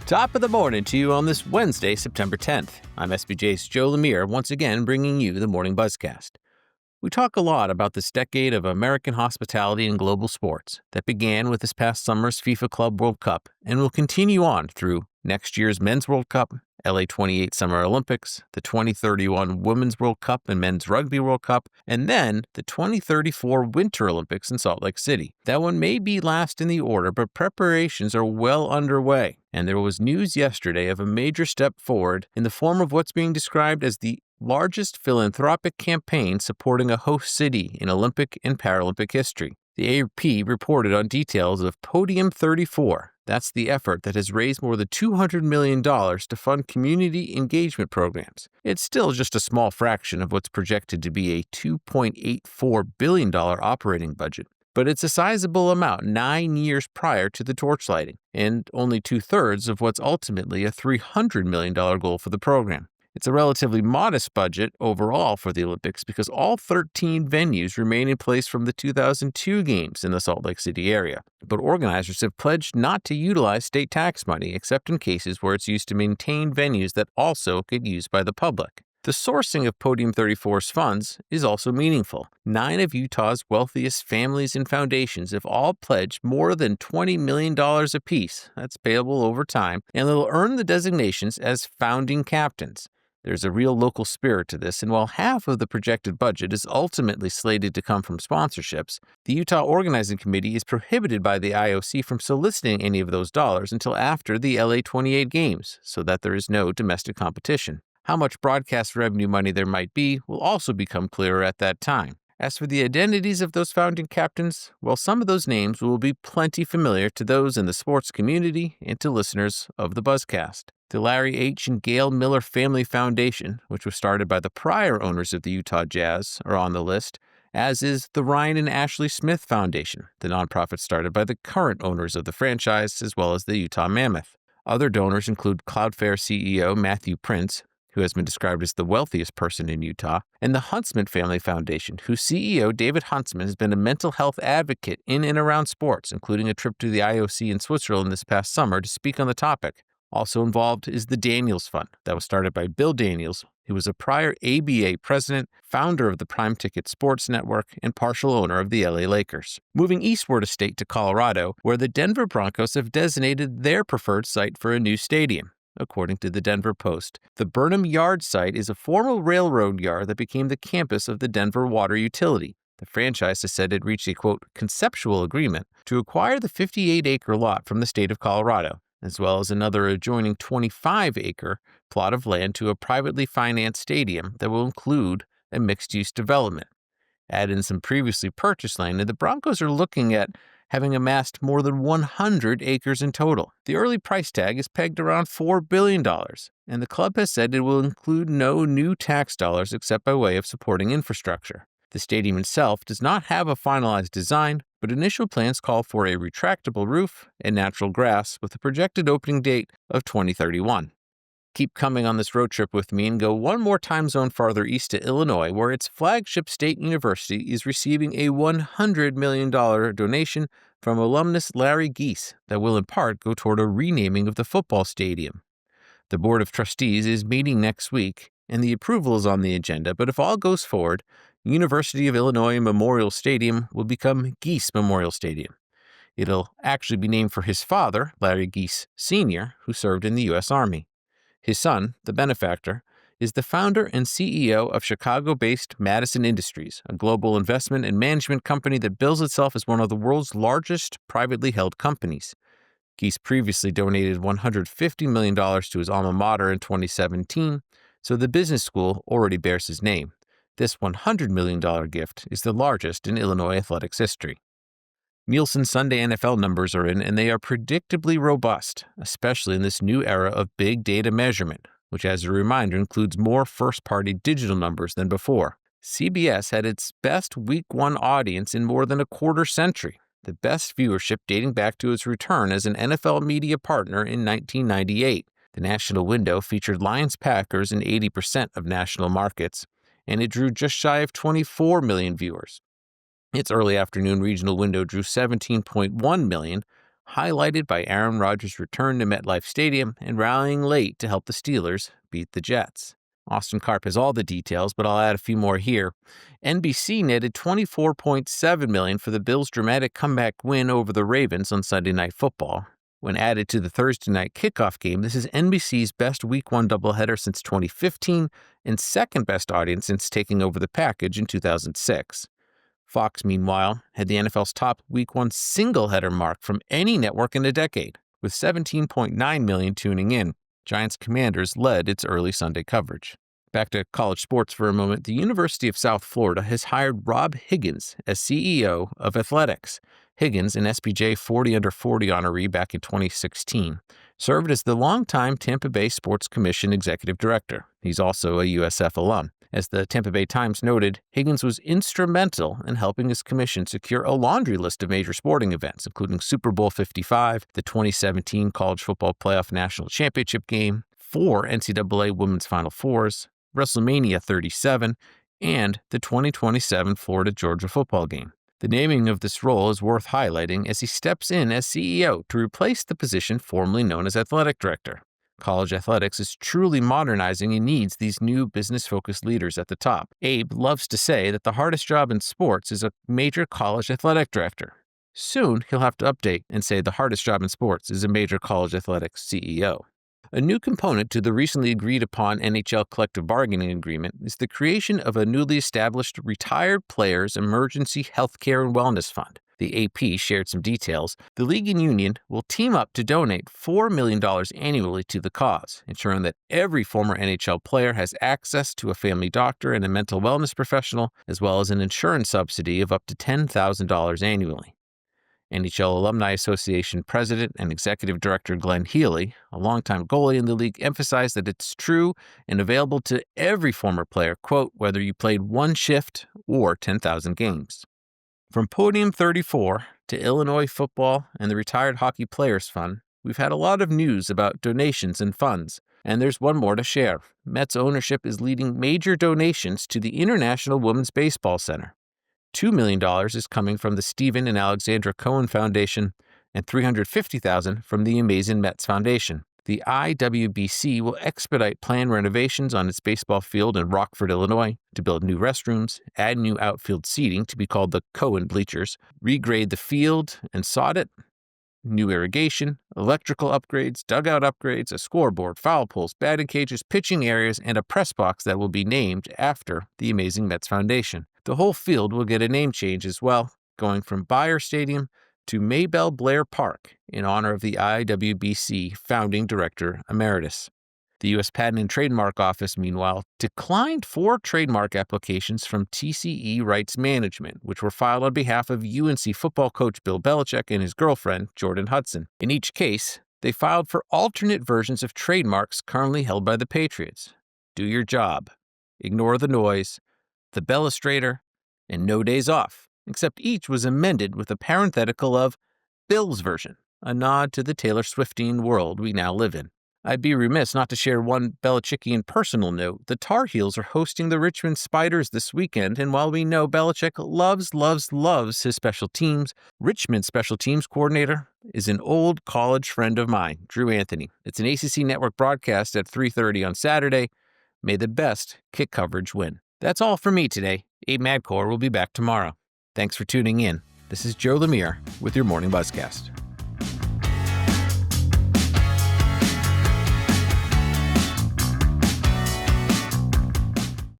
Top of the morning to you on this Wednesday, September 10th. I'm SBJ's Joe Lemire, once again bringing you the Morning Buzzcast. We talk a lot about this decade of American hospitality in global sports that began with this past summer's FIFA Club World Cup and will continue on through next year's Men's World Cup, LA 28 Summer Olympics, the 2031 Women's World Cup and Men's Rugby World Cup, and then the 2034 Winter Olympics in Salt Lake City. That one may be last in the order, but preparations are well underway. And there was news yesterday of a major step forward in the form of what's being described as the largest philanthropic campaign supporting a host city in Olympic and Paralympic history. The AP reported on details of Podium 34. That's the effort that has raised more than $200 million to fund community engagement programs. It's still just a small fraction of what's projected to be a $2.84 billion operating budget. But it's a sizable amount 9 years prior to the torchlighting, and only 2/3 of what's ultimately a $300 million goal for the program. It's a relatively modest budget overall for the Olympics because all 13 venues remain in place from the 2002 games in the Salt Lake City area. But organizers have pledged not to utilize state tax money except in cases where it's used to maintain venues that also get used by the public. The sourcing of Podium 34's funds is also meaningful. 9 of Utah's wealthiest families and foundations have all pledged more than $20 million apiece. That's payable over time, and they'll earn the designations as founding captains. There's a real local spirit to this, and while half of the projected budget is ultimately slated to come from sponsorships, the Utah Organizing Committee is prohibited by the IOC from soliciting any of those dollars until after the LA 28 games, so that there is no domestic competition. How much broadcast revenue money there might be will also become clearer at that time. As for the identities of those founding captains, well, some of those names will be plenty familiar to those in the sports community and to listeners of the Buzzcast. The Larry H. and Gail Miller Family Foundation, which was started by the prior owners of the Utah Jazz, are on the list, as is the Ryan and Ashley Smith Foundation, the nonprofit started by the current owners of the franchise, as well as the Utah Mammoth. Other donors include Cloudflare CEO Matthew Prince, who has been described as the wealthiest person in Utah, and the Huntsman Family Foundation, whose CEO, David Huntsman, has been a mental health advocate in and around sports, including a trip to the IOC in Switzerland this past summer to speak on the topic. Also involved is the Daniels Fund, that was started by Bill Daniels, who was a prior ABA president, founder of the Prime Ticket Sports Network, and partial owner of the LA Lakers. Moving eastward a state to Colorado, where the Denver Broncos have designated their preferred site for a new stadium. According to the Denver Post, the Burnham Yard site is a former railroad yard that became the campus of the Denver Water Utility. The franchise has said it reached a, quote, conceptual agreement to acquire the 58-acre lot from the state of Colorado, as well as another adjoining 25-acre plot of land to a privately financed stadium that will include a mixed-use development. Add in some previously purchased land, and the Broncos are looking at having amassed more than 100 acres in total. The early price tag is pegged around $4 billion, and the club has said it will include no new tax dollars except by way of supporting infrastructure. The stadium itself does not have a finalized design, but initial plans call for a retractable roof and natural grass with a projected opening date of 2031. Keep coming on this road trip with me and go one more time zone farther east to Illinois, where its flagship state university is receiving a $100 million donation from alumnus Larry Geese that will in part go toward a renaming of the football stadium. The Board of Trustees is meeting next week, and the approval is on the agenda, but if all goes forward, University of Illinois Memorial Stadium will become Geese Memorial Stadium. It'll actually be named for his father, Larry Geese Sr., who served in the U.S. Army. His son, the benefactor, is the founder and CEO of Chicago-based Madison Industries, a global investment and management company that bills itself as one of the world's largest privately held companies. Geese previously donated $150 million to his alma mater in 2017, so the business school already bears his name. This $100 million gift is the largest in Illinois athletics history. Nielsen Sunday NFL numbers are in, and they are predictably robust, especially in this new era of big data measurement, which, as a reminder, includes more first-party digital numbers than before. CBS had its best Week 1 audience in more than a quarter century, the best viewership dating back to its return as an NFL media partner in 1998. The national window featured Lions-Packers in 80% of national markets, and it drew just shy of 24 million viewers. Its early afternoon regional window drew 17.1 million, highlighted by Aaron Rodgers' return to MetLife Stadium and rallying late to help the Steelers beat the Jets. Austin Karp has all the details, but I'll add a few more here. NBC netted $24.7 million for the Bills' dramatic comeback win over the Ravens on Sunday Night Football. When added to the Thursday night kickoff game, this is NBC's best Week 1 doubleheader since 2015 and second best audience since taking over the package in 2006. Fox, meanwhile, had the NFL's top Week 1 single-header mark from any network in a decade, with 17.9 million tuning in. Giants Commanders led its early Sunday coverage. Back to college sports for a moment, the University of South Florida has hired Rob Higgins as CEO of Athletics. Higgins, an SBJ 40 under 40 honoree back in 2016, served as the longtime Tampa Bay Sports Commission executive director. He's also a USF alum. As the Tampa Bay Times noted, Higgins was instrumental in helping his commission secure a laundry list of major sporting events, including Super Bowl 55, the 2017 College Football Playoff National Championship game, 4 NCAA Women's Final Fours, WrestleMania 37, and the 2027 Florida-Georgia football game. The naming of this role is worth highlighting as he steps in as CEO to replace the position formerly known as athletic director. College athletics is truly modernizing and needs these new business-focused leaders at the top. Abe loves to say that the hardest job in sports is a major college athletic director. Soon, he'll have to update and say the hardest job in sports is a major college athletics CEO. A new component to the recently agreed-upon NHL collective bargaining agreement is the creation of a newly established Retired Players Emergency Healthcare and Wellness Fund. The AP shared some details. The league and union will team up to donate $4 million annually to the cause, ensuring that every former NHL player has access to a family doctor and a mental wellness professional, as well as an insurance subsidy of up to $10,000 annually. NHL Alumni Association President and Executive Director Glenn Healy, a longtime goalie in the league, emphasized that it's true and available to every former player, quote, whether you played one shift or 10,000 games. From Podium 34 to Illinois football and the Retired Hockey Players Fund, we've had a lot of news about donations and funds, and there's one more to share. Mets ownership is leading major donations to the International Women's Baseball Center. $2 million is coming from the Stephen and Alexandra Cohen Foundation and $350,000 from the Amazing Mets Foundation. The IWBC will expedite planned renovations on its baseball field in Rockford, Illinois, to build new restrooms, add new outfield seating to be called the Cohen Bleachers, regrade the field and sod it, new irrigation, electrical upgrades, dugout upgrades, a scoreboard, foul poles, batting cages, pitching areas, and a press box that will be named after the Amazing Mets Foundation. The whole field will get a name change as well, going from Bayer Stadium to Maybelle Blair Park in honor of the IWBC founding director emeritus. The U.S. Patent and Trademark Office, meanwhile, declined 4 trademark applications from TCE Rights Management, which were filed on behalf of UNC football coach Bill Belichick and his girlfriend, Jordan Hudson. In each case, they filed for alternate versions of trademarks currently held by the Patriots. Do your job. Ignore the noise, the Bellustrator, and No Days Off, except each was amended with a parenthetical of Bill's version, a nod to the Taylor Swiftian world we now live in. I'd be remiss not to share one Belichickian personal note. The Tar Heels are hosting the Richmond Spiders this weekend, and while we know Belichick loves his special teams, Richmond special teams coordinator is an old college friend of mine, Drew Anthony. It's an ACC Network broadcast at 3:30 on Saturday. May the best kick coverage win. That's all for me today. Abe Madcore will be back tomorrow. Thanks for tuning in. This is Joe Lemire with your Morning Buzzcast.